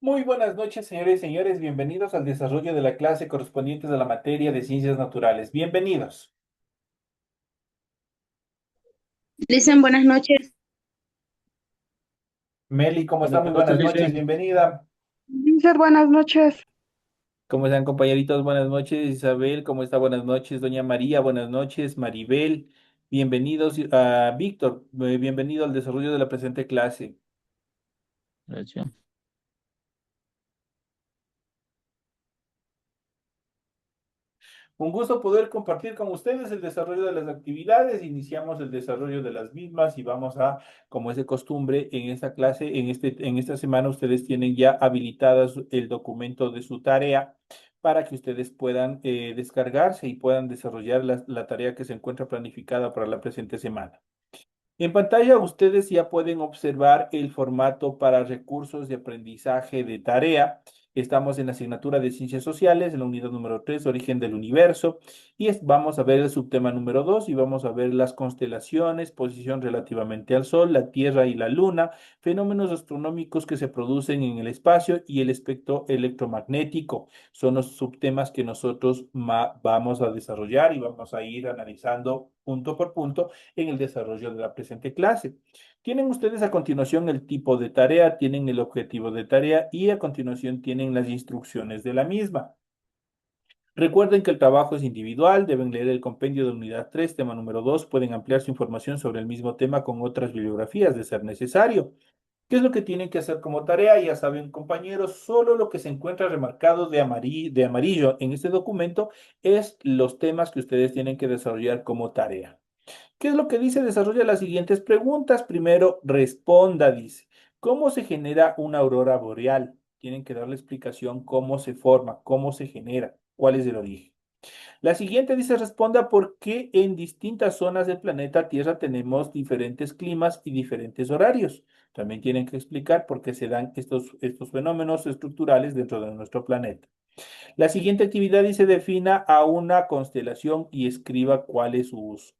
Muy buenas noches, señores y señores. Bienvenidos al desarrollo de la clase correspondiente a la materia de ciencias naturales. Bienvenidos. Dicen buenas noches. Meli, ¿cómo está? Buenas Muy noches, buenas noches. dice. Bienvenida. Mister, buenas noches. ¿Cómo están, compañeritos? Buenas noches. Isabel, ¿cómo está? Buenas noches. Doña María, buenas noches. Maribel, bienvenidos. A Víctor, bienvenido al desarrollo de la presente clase. Gracias. Un gusto poder compartir con ustedes el desarrollo de las actividades. Iniciamos el desarrollo de las mismas y vamos a, como es de costumbre, en esta clase, en esta semana, ustedes tienen ya habilitadas el documento de su tarea para que ustedes puedan descargarse y puedan desarrollar la tarea que se encuentra planificada para la presente semana. En pantalla ustedes ya pueden observar el formato para recursos de aprendizaje de tarea. Estamos en la asignatura de Ciencias Sociales, en la unidad número 3, Origen del Universo, y vamos a ver el subtema número 2 y vamos a ver las constelaciones, posición relativamente al Sol, la Tierra y la Luna, fenómenos astronómicos que se producen en el espacio y el espectro electromagnético. Son los subtemas que nosotros vamos a desarrollar y vamos a ir analizando punto por punto en el desarrollo de la presente clase. Tienen ustedes a continuación el tipo de tarea, tienen el objetivo de tarea y a continuación tienen las instrucciones de la misma. Recuerden que el trabajo es individual, deben leer el compendio de unidad 3, tema número 2, pueden ampliar su información sobre el mismo tema con otras bibliografías de ser necesario. ¿Qué es lo que tienen que hacer como tarea? Ya saben, compañeros, solo lo que se encuentra remarcado de amarillo en este documento es los temas que ustedes tienen que desarrollar como tarea. ¿Qué es lo que dice? Desarrolla las siguientes preguntas. Primero, responda, dice. ¿Cómo se genera una aurora boreal? Tienen que darle explicación cómo se forma, cómo se genera, cuál es el origen. La siguiente dice, responda por qué en distintas zonas del planeta Tierra tenemos diferentes climas y diferentes horarios. También tienen que explicar por qué se dan estos fenómenos estructurales dentro de nuestro planeta. La siguiente actividad dice, defina a una constelación y escriba cuál es su uso.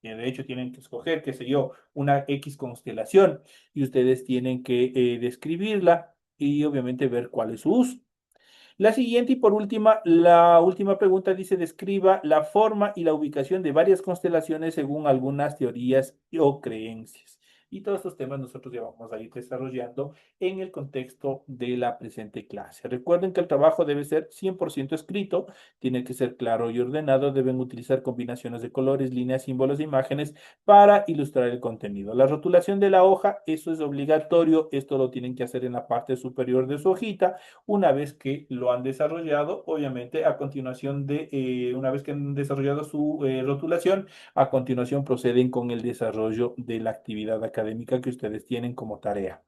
Que de hecho tienen que escoger, qué sé yo, una X constelación y ustedes tienen que describirla y obviamente ver cuál es su uso. La siguiente y por última, la última pregunta dice, describa la forma y la ubicación de varias constelaciones según algunas teorías o creencias. Y todos estos temas nosotros ya vamos a ir desarrollando en el contexto de la presente clase. Recuerden que el trabajo debe ser 100% escrito, tiene que ser claro y ordenado, deben utilizar combinaciones de colores, líneas, símbolos e imágenes para ilustrar el contenido. La rotulación de la hoja, eso es obligatorio, esto lo tienen que hacer en la parte superior de su hojita una vez que lo han desarrollado, obviamente a continuación una vez que han desarrollado su rotulación, a continuación proceden con el desarrollo de la actividad académica que ustedes tienen como tarea.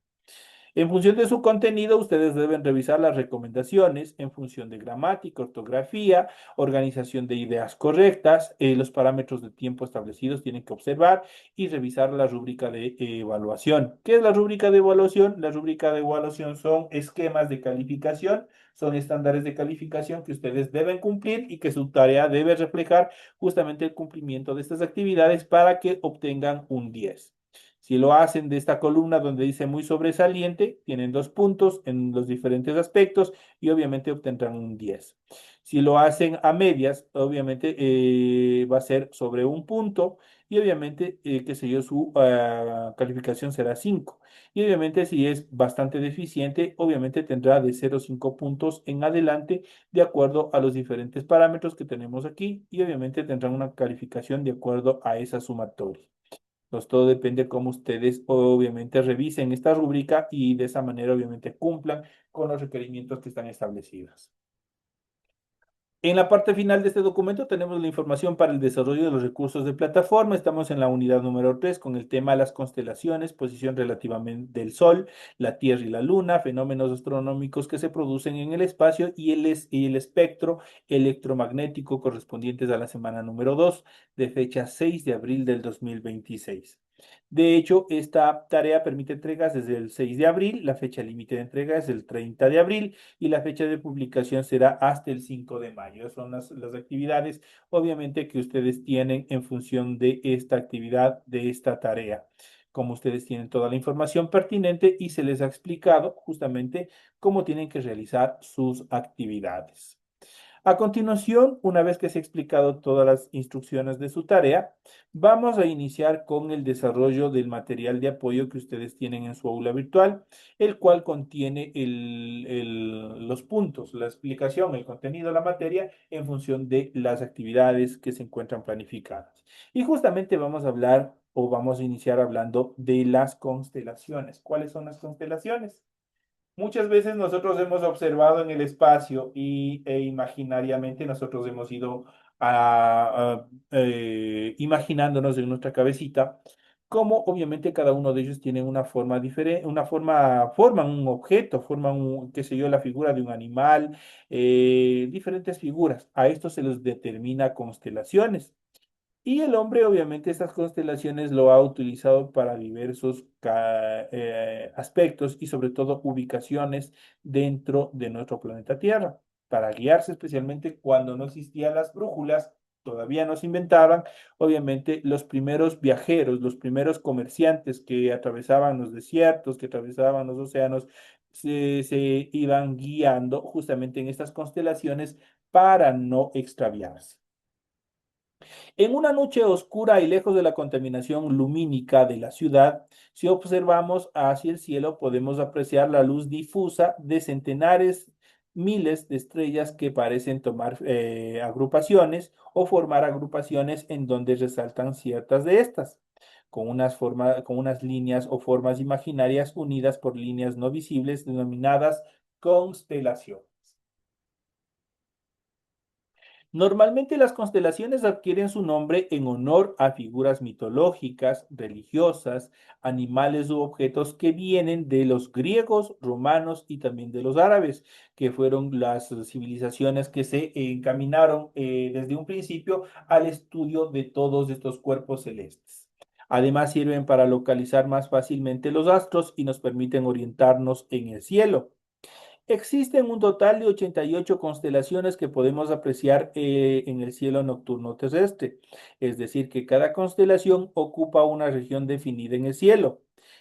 En función de su contenido, ustedes deben revisar las recomendaciones en función de gramática, ortografía, organización de ideas correctas, los parámetros de tiempo establecidos tienen que observar y revisar la rúbrica de evaluación. ¿Qué es la rúbrica de evaluación? La rúbrica de evaluación son esquemas de calificación, son estándares de calificación que ustedes deben cumplir y que su tarea debe reflejar justamente el cumplimiento de estas actividades para que obtengan un 10. Si lo hacen de esta columna donde dice muy sobresaliente, tienen 2 puntos en los diferentes aspectos y obviamente obtendrán un 10. Si lo hacen a medias, obviamente va a ser sobre 1 punto y obviamente, qué sé yo, su calificación será 5. Y obviamente si es bastante deficiente, obviamente tendrá de 0 a 5 puntos en adelante de acuerdo a los diferentes parámetros que tenemos aquí y obviamente tendrán una calificación de acuerdo a esa sumatoria. Entonces, todo depende cómo ustedes obviamente revisen esta rúbrica y de esa manera obviamente cumplan con los requerimientos que están establecidos. En la parte final de este documento tenemos la información para el desarrollo de los recursos de plataforma. Estamos en la unidad número 3 con el tema de las constelaciones, posición relativamente del Sol, la Tierra y la Luna, fenómenos astronómicos que se producen en el espacio y el espectro electromagnético correspondientes a la semana número 2 de fecha 6 de abril del 2026. De hecho, esta tarea permite entregas desde el 6 de abril, la fecha límite de entrega es el 30 de abril y la fecha de publicación será hasta el 5 de mayo. Esas son las actividades, obviamente, que ustedes tienen en función de esta actividad, de esta tarea. como ustedes tienen toda la información pertinente y se les ha explicado justamente cómo tienen que realizar sus actividades. A continuación, una vez que se ha explicado todas las instrucciones de su tarea, vamos a iniciar con el desarrollo del material de apoyo que ustedes tienen en su aula virtual, el cual contiene los puntos, la explicación, el contenido de la materia en función de las actividades que se encuentran planificadas. Y justamente vamos a hablar o vamos a iniciar hablando de las constelaciones. ¿Cuáles son las constelaciones? Muchas veces nosotros hemos observado en el espacio e imaginariamente nosotros hemos ido imaginándonos en nuestra cabecita cómo obviamente cada uno de ellos tiene una forma diferente, forman un objeto, forman qué sé yo, la figura de un animal, diferentes figuras. A esto se les determina constelaciones. Y el hombre, obviamente, estas constelaciones lo ha utilizado para diversos aspectos y sobre todo ubicaciones dentro de nuestro planeta Tierra, para guiarse especialmente cuando no existían las brújulas, todavía no se inventaban, obviamente, los primeros viajeros, los primeros comerciantes que atravesaban los desiertos, que atravesaban los océanos, se iban guiando justamente en estas constelaciones para no extraviarse. En una noche oscura y lejos de la contaminación lumínica de la ciudad, si observamos hacia el cielo, podemos apreciar la luz difusa de centenares, miles de estrellas que parecen tomar agrupaciones o formar agrupaciones en donde resaltan ciertas de estas, con unas líneas o formas imaginarias unidas por líneas no visibles denominadas constelaciones. Normalmente las constelaciones adquieren su nombre en honor a figuras mitológicas, religiosas, animales u objetos que vienen de los griegos, romanos y también de los árabes, que fueron las civilizaciones que se encaminaron desde un principio al estudio de todos estos cuerpos celestes. Además sirven para localizar más fácilmente los astros y nos permiten orientarnos en el cielo. Existen un total de 88 constelaciones que podemos apreciar en el cielo nocturno terrestre, es decir, que cada constelación ocupa una región definida en el cielo.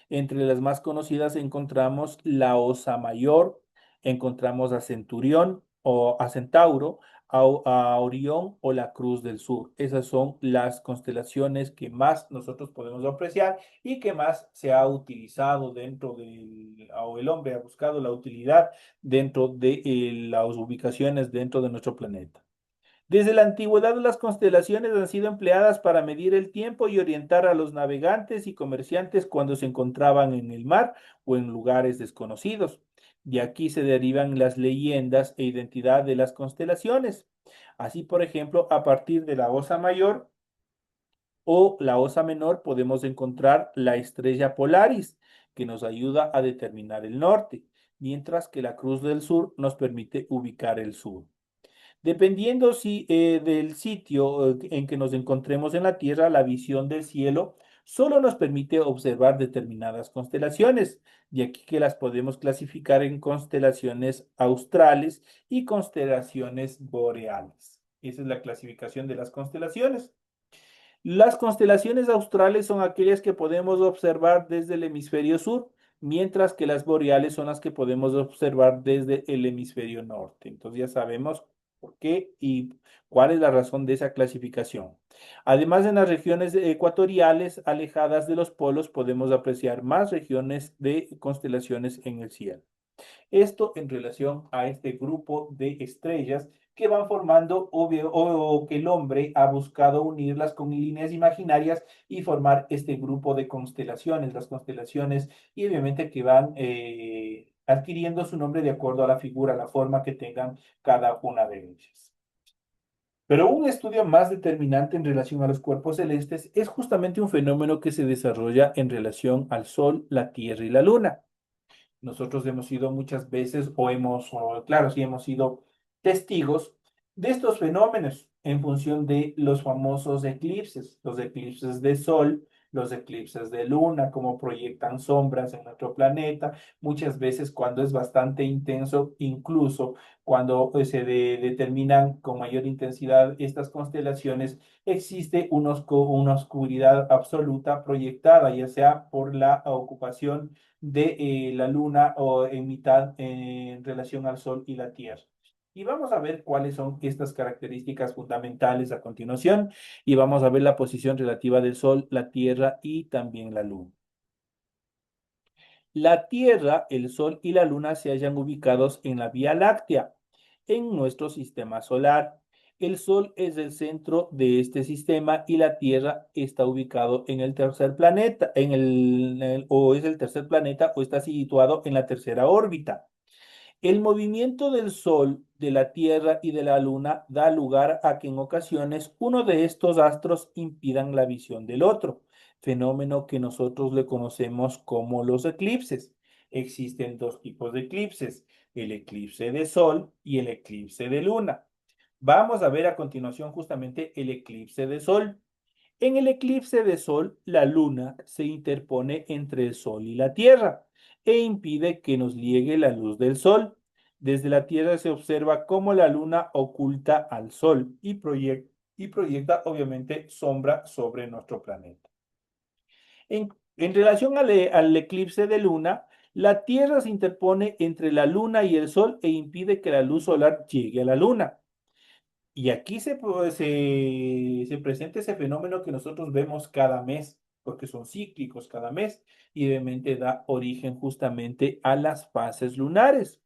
Entre las más conocidas encontramos la Osa Mayor, encontramos a Centurión o a Centauro, a Orión o la Cruz del Sur. Esas son las constelaciones que más nosotros podemos apreciar y que más se ha utilizado dentro del, o el hombre ha buscado la utilidad dentro de las ubicaciones dentro de nuestro planeta. Desde la antigüedad, las constelaciones han sido empleadas para medir el tiempo y orientar a los navegantes y comerciantes cuando se encontraban en el mar o en lugares desconocidos. De aquí se derivan las leyendas e identidad de las constelaciones. Así, por ejemplo, a partir de la Osa Mayor o la Osa Menor podemos encontrar la estrella Polaris, que nos ayuda a determinar el norte, mientras que la Cruz del Sur nos permite ubicar el sur. Dependiendo del sitio en que nos encontremos en la Tierra, la visión del cielo solo nos permite observar determinadas constelaciones, de aquí que las podemos clasificar en constelaciones australes y constelaciones boreales. Esa es la clasificación de las constelaciones. Las constelaciones australes son aquellas que podemos observar desde el hemisferio sur, mientras que las boreales son las que podemos observar desde el hemisferio norte. Entonces ya sabemos por qué y cuál es la razón de esa clasificación. Además, en las regiones ecuatoriales alejadas de los polos podemos apreciar más regiones de constelaciones en el cielo. Esto en relación a este grupo de estrellas que van formando o que el hombre ha buscado unirlas con líneas imaginarias y formar este grupo de constelaciones, las constelaciones, y obviamente que van adquiriendo su nombre de acuerdo a la figura, la forma que tengan cada una de ellas. Pero un estudio más determinante en relación a los cuerpos celestes es justamente un fenómeno que se desarrolla en relación al Sol, la Tierra y la Luna. Nosotros hemos sido muchas veces claro, sí hemos sido testigos de estos fenómenos en función de los famosos eclipses de sol los eclipses de luna, cómo proyectan sombras en nuestro planeta, muchas veces cuando es bastante intenso, incluso cuando determinan con mayor intensidad estas constelaciones, existe una oscuridad absoluta proyectada, ya sea por la ocupación de la luna o en mitad en relación al Sol y la Tierra. Y vamos a ver cuáles son estas características fundamentales a continuación y vamos a ver la posición relativa del Sol, la Tierra y también la Luna. La Tierra, el Sol y la Luna se hallan ubicados en la Vía Láctea, en nuestro sistema solar. El Sol es el centro de este sistema y la Tierra está ubicado en el tercer planeta, o es el tercer planeta o está situado en la tercera órbita. El movimiento del Sol, de la Tierra y de la Luna da lugar a que en ocasiones uno de estos astros impidan la visión del otro, fenómeno que nosotros le conocemos como los eclipses. Existen dos tipos de eclipses, el eclipse de Sol y el eclipse de Luna. Vamos a ver a continuación justamente el eclipse de Sol. En el eclipse de Sol, la Luna se interpone entre el Sol y la Tierra e impide que nos llegue la luz del Sol. Desde la Tierra se observa cómo la Luna oculta al Sol y proyecta obviamente sombra sobre nuestro planeta. En relación al eclipse de Luna, la Tierra se interpone entre la Luna y el Sol e impide que la luz solar llegue a la Luna. Y aquí se presenta ese fenómeno que nosotros vemos cada mes, porque son cíclicos cada mes, y obviamente da origen justamente a las fases lunares.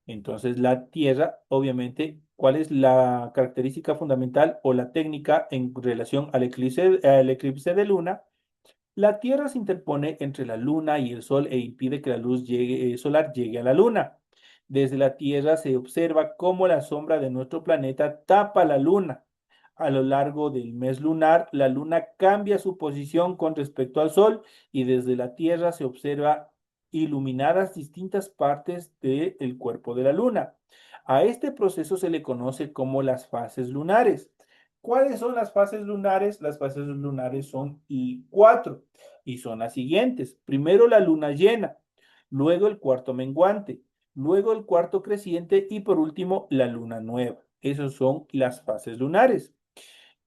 Entonces, la Tierra, obviamente, ¿cuál es la característica fundamental o la técnica en relación al eclipse de luna? La Tierra se interpone entre la Luna y el Sol e impide que la luz solar llegue a la Luna. Desde la Tierra se observa cómo la sombra de nuestro planeta tapa la Luna. A lo largo del mes lunar, la Luna cambia su posición con respecto al Sol y desde la Tierra se observa iluminadas distintas partes del cuerpo de la Luna. A este proceso se le conoce como las fases lunares. ¿Cuáles son las fases lunares? Las fases lunares son cuatro y son las siguientes. Primero la luna llena, luego el cuarto menguante, luego el cuarto creciente y por último la luna nueva. Esas son las fases lunares.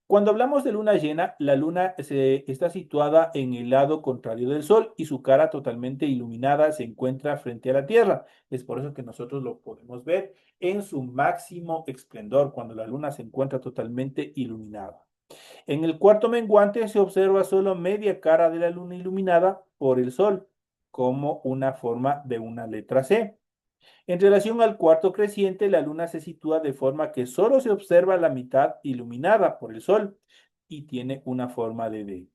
Cuando hablamos de luna llena, la luna está situada en el lado contrario del sol y su cara totalmente iluminada se encuentra frente a la Tierra. Es por eso que nosotros lo podemos ver en su máximo esplendor, cuando la luna se encuentra totalmente iluminada. En el cuarto menguante se observa solo media cara de la luna iluminada por el sol, como una forma de una letra C. En relación al cuarto creciente, la luna se sitúa de forma que solo se observa la mitad iluminada por el sol y tiene una forma de D.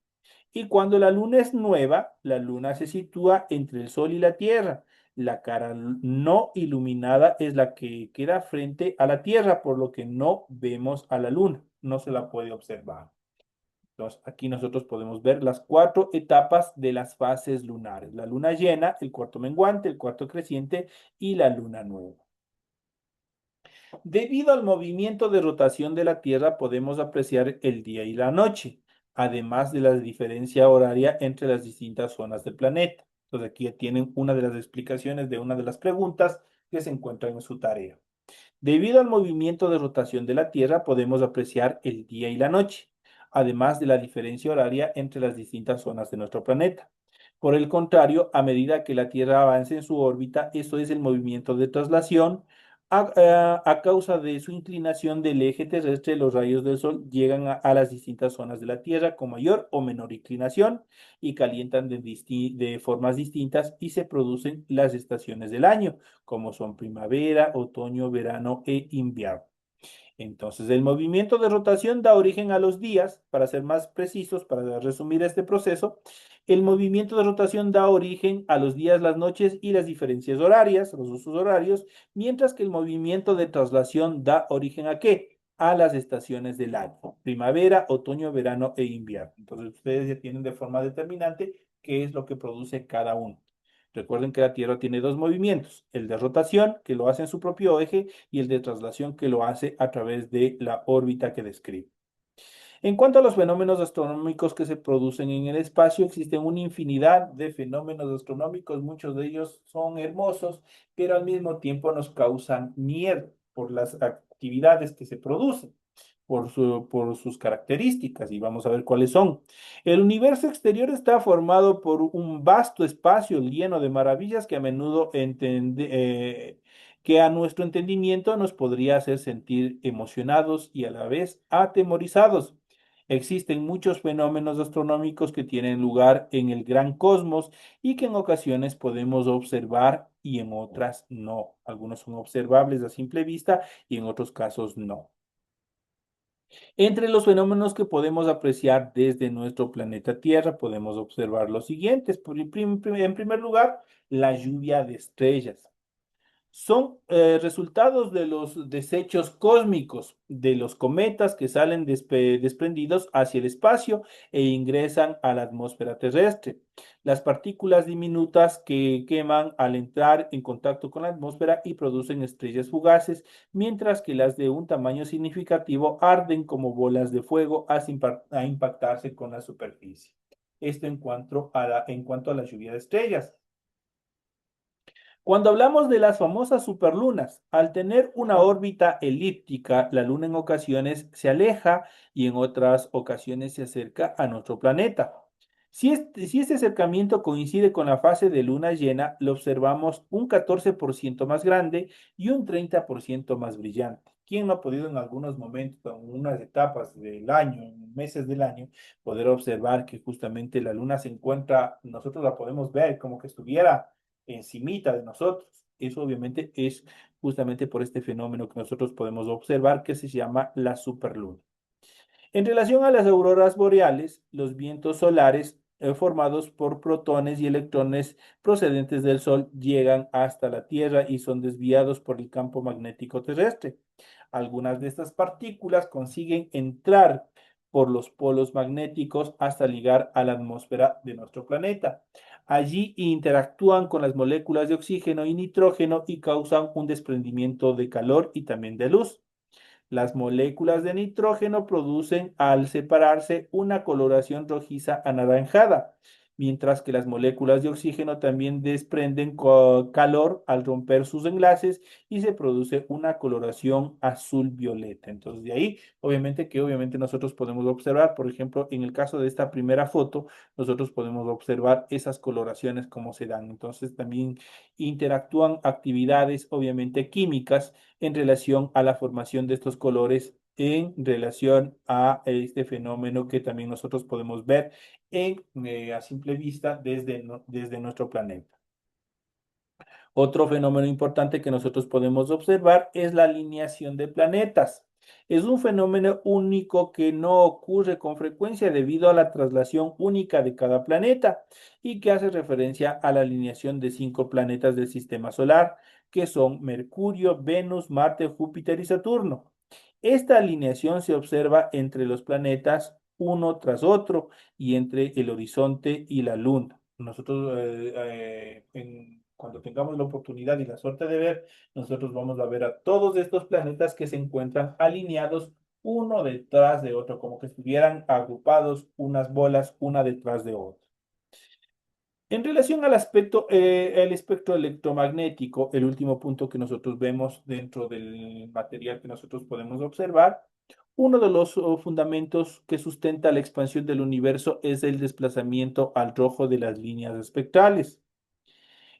Y cuando la luna es nueva, la luna se sitúa entre el sol y la tierra. La cara no iluminada es la que queda frente a la tierra, por lo que no vemos a la luna, no se la puede observar. Entonces, aquí nosotros podemos ver las cuatro etapas de las fases lunares. La luna llena, el cuarto menguante, el cuarto creciente y la luna nueva. Debido al movimiento de rotación de la Tierra, podemos apreciar el día y la noche, además de la diferencia horaria entre las distintas zonas del planeta. Entonces, aquí ya tienen una de las explicaciones de una de las preguntas que se encuentran en su tarea. Debido al movimiento de rotación de la Tierra, podemos apreciar el día y la noche, además de la diferencia horaria entre las distintas zonas de nuestro planeta. Por el contrario, a medida que la Tierra avance en su órbita, esto es el movimiento de traslación, a causa de su inclinación del eje terrestre, los rayos del Sol llegan a las distintas zonas de la Tierra con mayor o menor inclinación y calientan de formas distintas y se producen las estaciones del año, como son primavera, otoño, verano e invierno. Entonces, el movimiento de rotación da origen a los días, para ser más precisos, para resumir este proceso, el movimiento de rotación da origen a los días, las noches y las diferencias horarias, los usos horarios, mientras que el movimiento de traslación da origen ¿a qué? A las estaciones del año, primavera, otoño, verano e invierno. Entonces, ustedes ya tienen de forma determinante qué es lo que produce cada uno. Recuerden que la Tierra tiene dos movimientos, el de rotación, que lo hace en su propio eje, y el de traslación, que lo hace a través de la órbita que describe. En cuanto a los fenómenos astronómicos que se producen en el espacio, existen una infinidad de fenómenos astronómicos, muchos de ellos son hermosos, pero al mismo tiempo nos causan miedo por las actividades que se producen, por sus características, y vamos a ver cuáles son. El universo exterior está formado por un vasto espacio lleno de maravillas que a menudo que a nuestro entendimiento nos podría hacer sentir emocionados y a la vez atemorizados. Existen muchos fenómenos astronómicos que tienen lugar en el gran cosmos y que en ocasiones podemos observar y en otras no. Algunos son observables a simple vista y en otros casos no. Entre los fenómenos que podemos apreciar desde nuestro planeta Tierra, podemos observar los siguientes. En primer lugar, la lluvia de estrellas. Son resultados de los desechos cósmicos de los cometas que salen desprendidos hacia el espacio e ingresan a la atmósfera terrestre. Las partículas diminutas que queman al entrar en contacto con la atmósfera y producen estrellas fugaces, mientras que las de un tamaño significativo arden como bolas de fuego a impactarse con la superficie. Esto en cuanto a la lluvia de estrellas. Cuando hablamos de las famosas superlunas, al tener una órbita elíptica, la Luna en ocasiones se aleja y en otras ocasiones se acerca a nuestro planeta. Si este acercamiento coincide con la fase de luna llena, lo observamos un 14% más grande y un 30% más brillante. ¿Quién no ha podido en algunos momentos, en unas etapas del año, en meses del año, poder observar que justamente la luna se encuentra, nosotros la podemos ver como que estuviera encimita de nosotros? Eso obviamente es justamente por este fenómeno que nosotros podemos observar que se llama la superluna. En relación a las auroras boreales, los vientos solares formados por protones y electrones procedentes del Sol llegan hasta la Tierra y son desviados por el campo magnético terrestre. Algunas de estas partículas consiguen entrar por los polos magnéticos hasta llegar a la atmósfera de nuestro planeta. Allí interactúan con las moléculas de oxígeno y nitrógeno y causan un desprendimiento de calor y también de luz. Las moléculas de nitrógeno producen al separarse una coloración rojiza anaranjada, mientras que las moléculas de oxígeno también desprenden calor al romper sus enlaces y se produce una coloración azul violeta. Entonces, de ahí, obviamente nosotros podemos observar, por ejemplo, en el caso de esta primera foto, nosotros podemos observar esas coloraciones como se dan. Entonces, también interactúan actividades, obviamente, químicas en relación a la formación de estos colores en relación a este fenómeno que también nosotros podemos ver a simple vista desde nuestro planeta. Otro fenómeno importante que nosotros podemos observar es la alineación de planetas. Es un fenómeno único que no ocurre con frecuencia debido a la traslación única de cada planeta y que hace referencia a la alineación de 5 planetas del sistema solar, que son Mercurio, Venus, Marte, Júpiter y Saturno. Esta alineación se observa entre los planetas uno tras otro y entre el horizonte y la luna. Nosotros, cuando tengamos la oportunidad y la suerte de ver, nosotros vamos a ver a todos estos planetas que se encuentran alineados uno detrás de otro, como que estuvieran agrupados unas bolas una detrás de otra. En relación al aspecto, el espectro electromagnético, el último punto que nosotros vemos dentro del material que nosotros podemos observar, uno de los fundamentos que sustenta la expansión del universo es el desplazamiento al rojo de las líneas espectrales.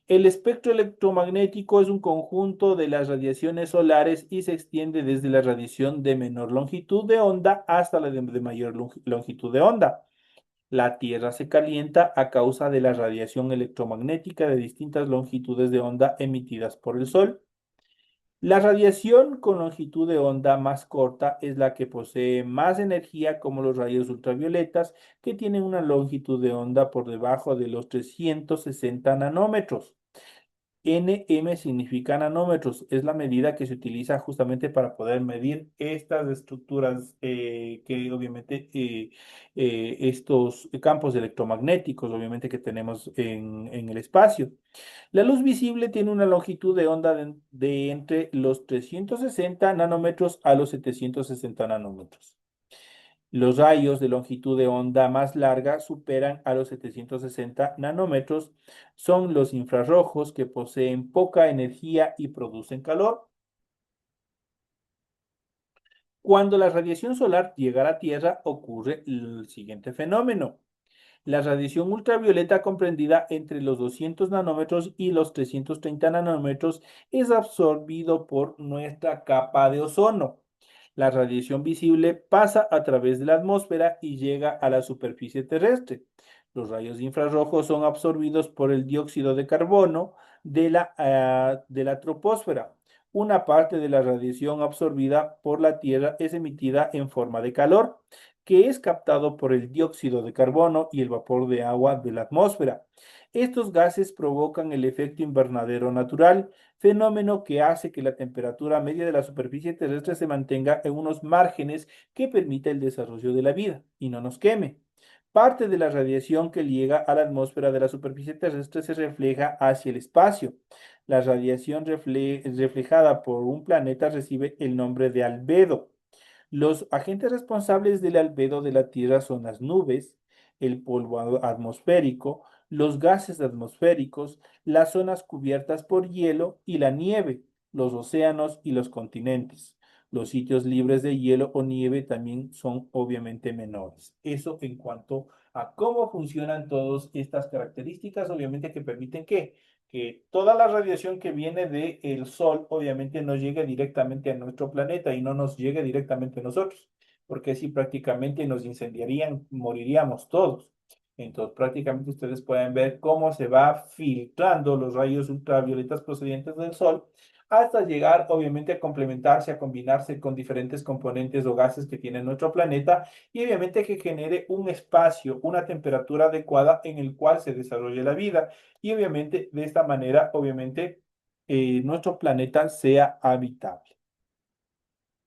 El espectro electromagnético es un conjunto de las radiaciones solares y se extiende desde la radiación de menor longitud de onda hasta la de mayor longitud de onda. La Tierra se calienta a causa de la radiación electromagnética de distintas longitudes de onda emitidas por el Sol. La radiación con longitud de onda más corta es la que posee más energía, como los rayos ultravioletas, que tienen una longitud de onda por debajo de los 360 nanómetros. NM significa nanómetros, es la medida que se utiliza justamente para poder medir estas estructuras que obviamente estos campos electromagnéticos obviamente que tenemos en el espacio. La luz visible tiene una longitud de onda de entre los 360 nanómetros a los 760 nanómetros. Los rayos de longitud de onda más larga superan a los 760 nanómetros. Son los infrarrojos que poseen poca energía y producen calor. Cuando la radiación solar llega a la Tierra, ocurre el siguiente fenómeno. La radiación ultravioleta comprendida entre los 200 nanómetros y los 330 nanómetros es absorbido por nuestra capa de ozono. La radiación visible pasa a través de la atmósfera y llega a la superficie terrestre. Los rayos infrarrojos son absorbidos por el dióxido de carbono de la troposfera. Una parte de la radiación absorbida por la Tierra es emitida en forma de calor, que es captado por el dióxido de carbono y el vapor de agua de la atmósfera. Estos gases provocan el efecto invernadero natural, fenómeno que hace que la temperatura media de la superficie terrestre se mantenga en unos márgenes que permita el desarrollo de la vida y no nos queme. Parte de la radiación que llega a la atmósfera de la superficie terrestre se refleja hacia el espacio. La radiación reflejada por un planeta recibe el nombre de albedo. Los agentes responsables del albedo de la Tierra son las nubes, el polvo atmosférico, los gases atmosféricos, las zonas cubiertas por hielo y la nieve, los océanos y los continentes. Los sitios libres de hielo o nieve también son obviamente menores. Eso en cuanto a cómo funcionan todas estas características, obviamente que permiten que toda la radiación que viene del Sol obviamente no llegue directamente a nuestro planeta y no nos llegue directamente a nosotros, porque así prácticamente nos incendiarían, moriríamos todos. Entonces prácticamente ustedes pueden ver cómo se va filtrando los rayos ultravioletas procedentes del Sol hasta llegar obviamente a complementarse, a combinarse con diferentes componentes o gases que tiene nuestro planeta y obviamente que genere un espacio, una temperatura adecuada en el cual se desarrolle la vida y obviamente de esta manera, obviamente, nuestro planeta sea habitable.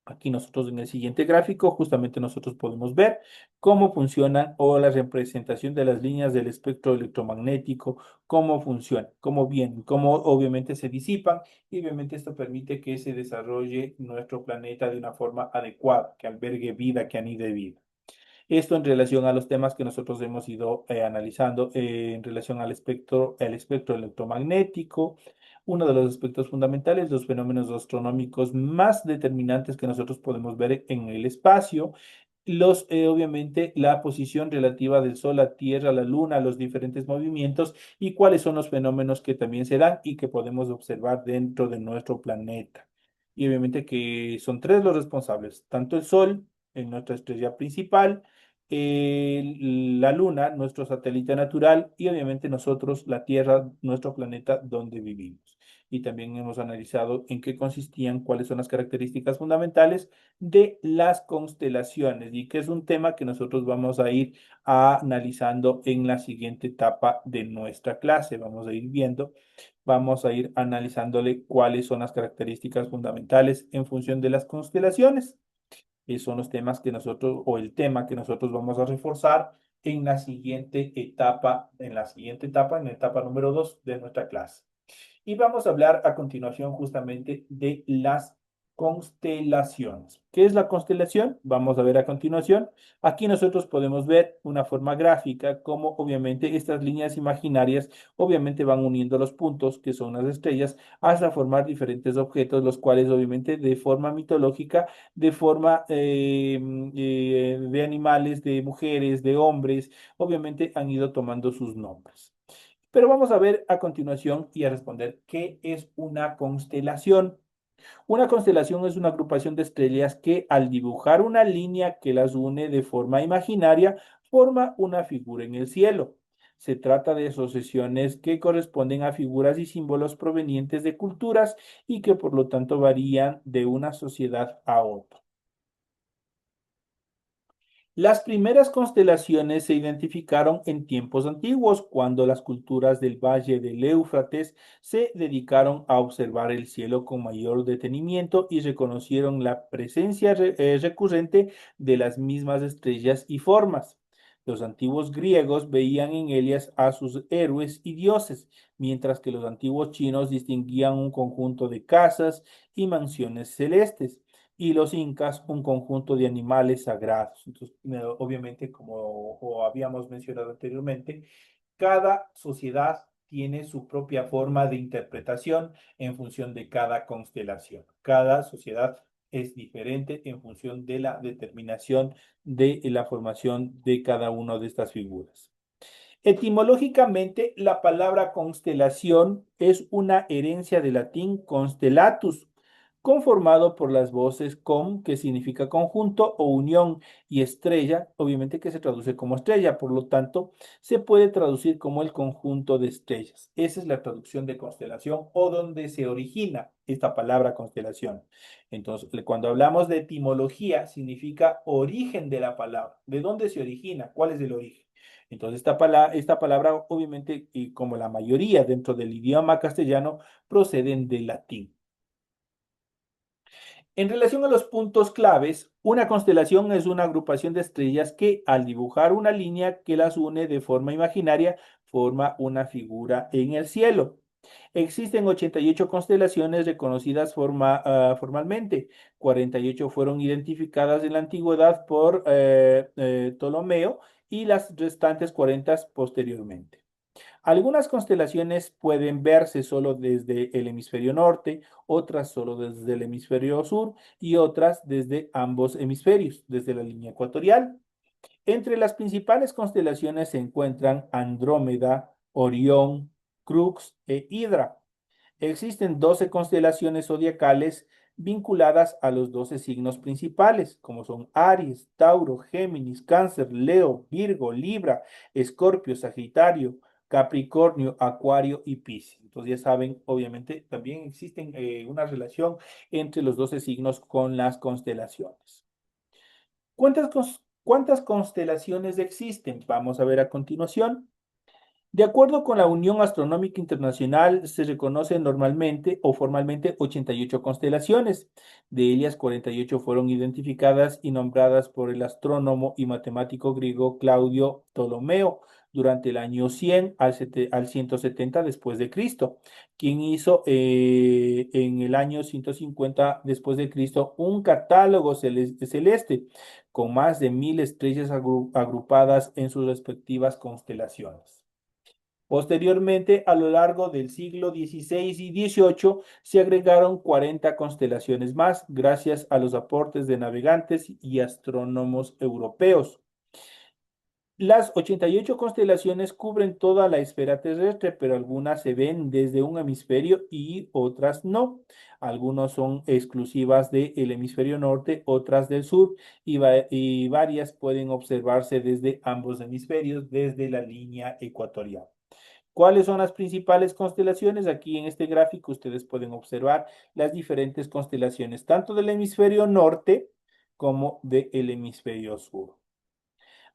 Aquí nosotros en el siguiente gráfico, justamente nosotros podemos ver cómo funcionan o la representación de las líneas del espectro electromagnético, cómo funcionan, cómo vienen, cómo obviamente se disipan y obviamente esto permite que se desarrolle nuestro planeta de una forma adecuada, que albergue vida, que anide vida. Esto en relación a los temas que nosotros hemos ido analizando en relación al el espectro electromagnético, uno de los aspectos fundamentales, los fenómenos astronómicos más determinantes que nosotros podemos ver en el espacio, obviamente, la posición relativa del Sol, la Tierra, la Luna, los diferentes movimientos y cuáles son los fenómenos que también se dan y que podemos observar dentro de nuestro planeta. Y obviamente que son tres los responsables, tanto el Sol, en nuestra estrella principal, la Luna, nuestro satélite natural, y obviamente nosotros, la Tierra, nuestro planeta donde vivimos. Y también hemos analizado en qué consistían, cuáles son las características fundamentales de las constelaciones, y que es un tema que nosotros vamos a ir analizando en la siguiente etapa de nuestra clase. Vamos a ir viendo, vamos a ir analizándole cuáles son las características fundamentales en función de las constelaciones son los temas que nosotros, o el tema que nosotros vamos a reforzar en la siguiente etapa, en la etapa número 2 de nuestra clase. Y vamos a hablar a continuación justamente de las constelaciones. ¿Qué es la constelación? Vamos a ver a continuación. Aquí nosotros podemos ver una forma gráfica como obviamente estas líneas imaginarias obviamente van uniendo los puntos que son las estrellas hasta formar diferentes objetos, los cuales obviamente de forma mitológica, de forma de animales, de mujeres, de hombres, obviamente han ido tomando sus nombres. Pero vamos a ver a continuación y a responder qué es una constelación. Una constelación es una agrupación de estrellas que al dibujar una línea que las une de forma imaginaria, forma una figura en el cielo. Se trata de asociaciones que corresponden a figuras y símbolos provenientes de culturas y que por lo tanto varían de una sociedad a otra. Las primeras constelaciones se identificaron en tiempos antiguos, cuando las culturas del valle del Éufrates se dedicaron a observar el cielo con mayor detenimiento y reconocieron la presencia recurrente de las mismas estrellas y formas. Los antiguos griegos veían en ellas a sus héroes y dioses, mientras que los antiguos chinos distinguían un conjunto de casas y mansiones celestes. y los incas un conjunto de animales sagrados. Entonces, obviamente, como habíamos mencionado anteriormente, cada sociedad tiene su propia forma de interpretación en función de cada constelación. Cada sociedad es diferente en función de la determinación de la formación de cada una de estas figuras. Etimológicamente, la palabra constelación es una herencia del latín constellatus, conformado por las voces con, que significa conjunto o unión, y estrella, obviamente que se traduce como estrella, por lo tanto, se puede traducir como el conjunto de estrellas. Esa es la traducción de constelación o donde se origina esta palabra constelación. Entonces, cuando hablamos de etimología, significa origen de la palabra. ¿De dónde se origina? ¿Cuál es el origen? Entonces, esta palabra, obviamente, y como la mayoría dentro del idioma castellano, proceden del latín. En relación a los puntos claves, una constelación es una agrupación de estrellas que, al dibujar una línea que las une de forma imaginaria, forma una figura en el cielo. Existen 88 constelaciones reconocidas formalmente. 48 fueron identificadas en la antigüedad por Ptolomeo y las restantes 40 posteriormente. Algunas constelaciones pueden verse solo desde el hemisferio norte, otras solo desde el hemisferio sur y otras desde ambos hemisferios, desde la línea ecuatorial. Entre las principales constelaciones se encuentran Andrómeda, Orión, Crux e Hidra. Existen 12 constelaciones zodiacales vinculadas a los 12 signos principales, como son Aries, Tauro, Géminis, Cáncer, Leo, Virgo, Libra, Escorpio, Sagitario, Capricornio, Acuario y Piscis. Entonces ya saben, obviamente también existen una relación entre los 12 signos con las constelaciones. ¿Cuántas constelaciones existen? Vamos a ver a continuación. De acuerdo con la Unión Astronómica Internacional, se reconocen normalmente o formalmente 88 constelaciones. De ellas, 48 fueron identificadas y nombradas por el astrónomo y matemático griego Claudio Ptolomeo durante el año 100 al 170 después de Cristo, quien hizo en el año 150 después de Cristo un catálogo celeste con más de 1000 estrellas agrupadas en sus respectivas constelaciones. Posteriormente, a lo largo del siglo XVI y XVIII, se agregaron 40 constelaciones más, gracias a los aportes de navegantes y astrónomos europeos. Las 88 constelaciones cubren toda la esfera terrestre, pero algunas se ven desde un hemisferio y otras no. Algunas son exclusivas del hemisferio norte, otras del sur, y varias pueden observarse desde ambos hemisferios, desde la línea ecuatorial. ¿Cuáles son las principales constelaciones? Aquí en este gráfico ustedes pueden observar las diferentes constelaciones, tanto del hemisferio norte como del hemisferio sur.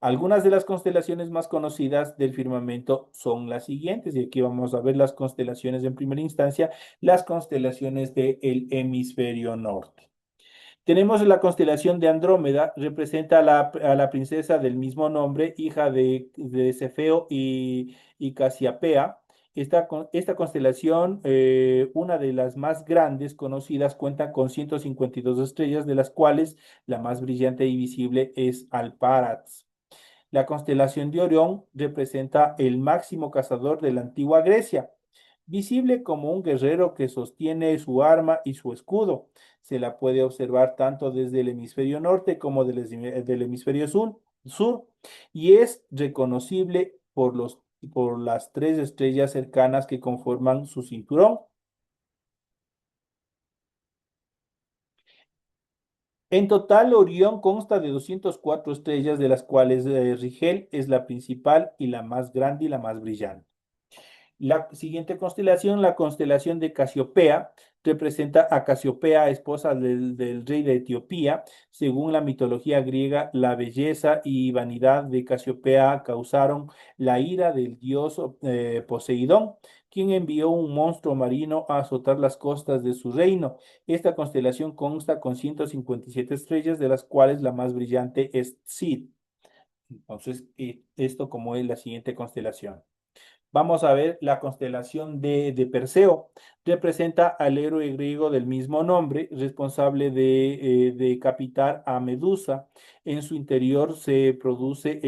Algunas de las constelaciones más conocidas del firmamento son las siguientes, y aquí vamos a ver las constelaciones en primera instancia, las constelaciones del hemisferio norte. Tenemos la constelación de Andrómeda, representa a la princesa del mismo nombre, hija de Cefeo y Casiopea. Esta constelación, una de las más grandes conocidas, cuenta con 152 estrellas, de las cuales la más brillante y visible es Alparax. La constelación de Orión representa el máximo cazador de la antigua Grecia, visible como un guerrero que sostiene su arma y su escudo. Se la puede observar tanto desde el hemisferio norte como del hemisferio sur, y es reconocible por las tres estrellas cercanas que conforman su cinturón. En total, Orión consta de 204 estrellas, de las cuales Rigel es la principal y la más grande y la más brillante. La siguiente constelación, la constelación de Casiopea, representa a Casiopea, esposa del rey de Etiopía. Según la mitología griega, la belleza y vanidad de Casiopea causaron la ira del dios Poseidón, quien envió un monstruo marino a azotar las costas de su reino. Esta constelación consta con 157 estrellas, de las cuales la más brillante es Sid. Entonces, esto como es la siguiente constelación. Vamos a ver la constelación de Perseo. Representa al héroe griego del mismo nombre, responsable de decapitar a Medusa. En su interior se produce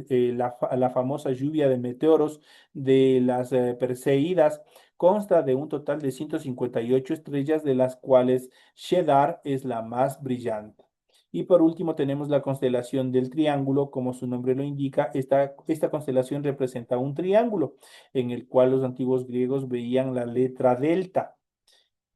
la famosa lluvia de meteoros de las Perseídas. Consta de un total de 158 estrellas, de las cuales Shedar es la más brillante. Y por último tenemos la constelación del triángulo. Como su nombre lo indica, esta constelación representa un triángulo en el cual los antiguos griegos veían la letra delta.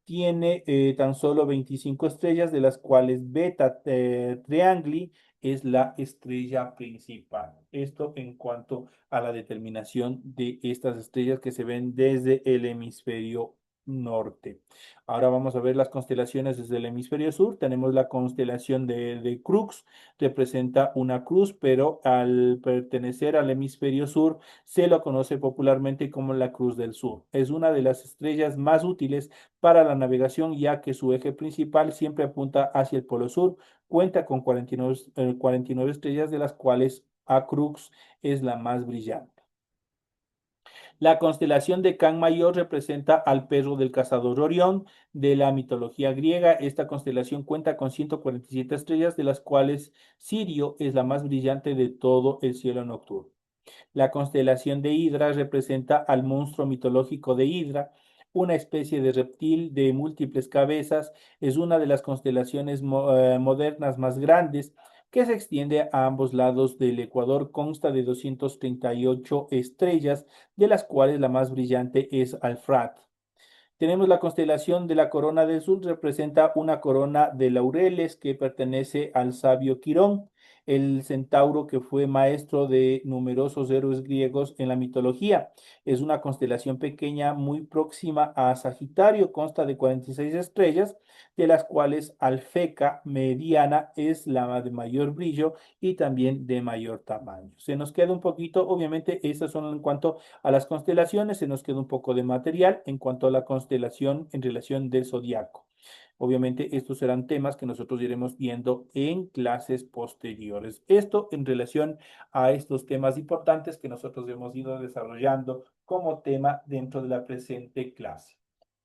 Tiene tan solo 25 estrellas, de las cuales Beta Triangli es la estrella principal. Esto en cuanto a la determinación de estas estrellas que se ven desde el hemisferio norte. Ahora vamos a ver las constelaciones desde el hemisferio sur. Tenemos la constelación de Crux, representa una cruz, pero al pertenecer al hemisferio sur se lo conoce popularmente como la Cruz del Sur. Es una de las estrellas más útiles para la navegación, ya que su eje principal siempre apunta hacia el polo sur. Cuenta con 49 estrellas, de las cuales Crux es la más brillante. La constelación de Can Mayor representa al perro del cazador Orión de la mitología griega. Esta constelación cuenta con 147 estrellas, de las cuales Sirio es la más brillante de todo el cielo nocturno. La constelación de Hidra representa al monstruo mitológico de Hidra, una especie de reptil de múltiples cabezas. Es una de las constelaciones modernas más grandes, que se extiende a ambos lados del ecuador. Consta de 238 estrellas, de las cuales la más brillante es Alfrat. Tenemos la constelación de la Corona del Sur. Representa una corona de laureles que pertenece al sabio Quirón, el centauro que fue maestro de numerosos héroes griegos en la mitología. Es una constelación pequeña muy próxima a Sagitario. Consta de 46 estrellas, de las cuales Alfeca mediana es la de mayor brillo y también de mayor tamaño. Se nos queda un poquito, obviamente, estas son en cuanto a las constelaciones. Se nos queda un poco de material en cuanto a la constelación en relación del zodiaco. Obviamente, estos serán temas que nosotros iremos viendo en clases posteriores. Esto en relación a estos temas importantes que nosotros hemos ido desarrollando como tema dentro de la presente clase.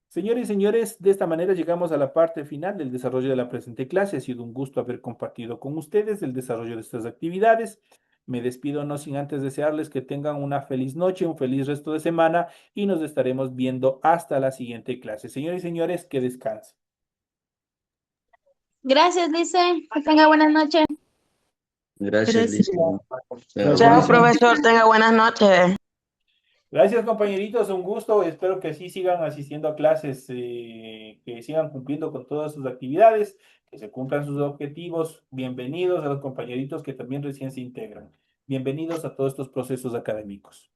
Señores y señores, de esta manera llegamos a la parte final del desarrollo de la presente clase. Ha sido un gusto haber compartido con ustedes el desarrollo de estas actividades. Me despido no sin antes desearles que tengan una feliz noche, un feliz resto de semana, y nos estaremos viendo hasta la siguiente clase. Señores y señores, que descansen. Gracias, Lice. Que tenga buenas noches. Gracias, Gracias. licenciado. Chao, profesor. Tenga buenas noches. Gracias, compañeritos, un gusto. Espero que sí sigan asistiendo a clases, que sigan cumpliendo con todas sus actividades, que se cumplan sus objetivos. Bienvenidos a los compañeritos que también recién se integran. Bienvenidos a todos estos procesos académicos.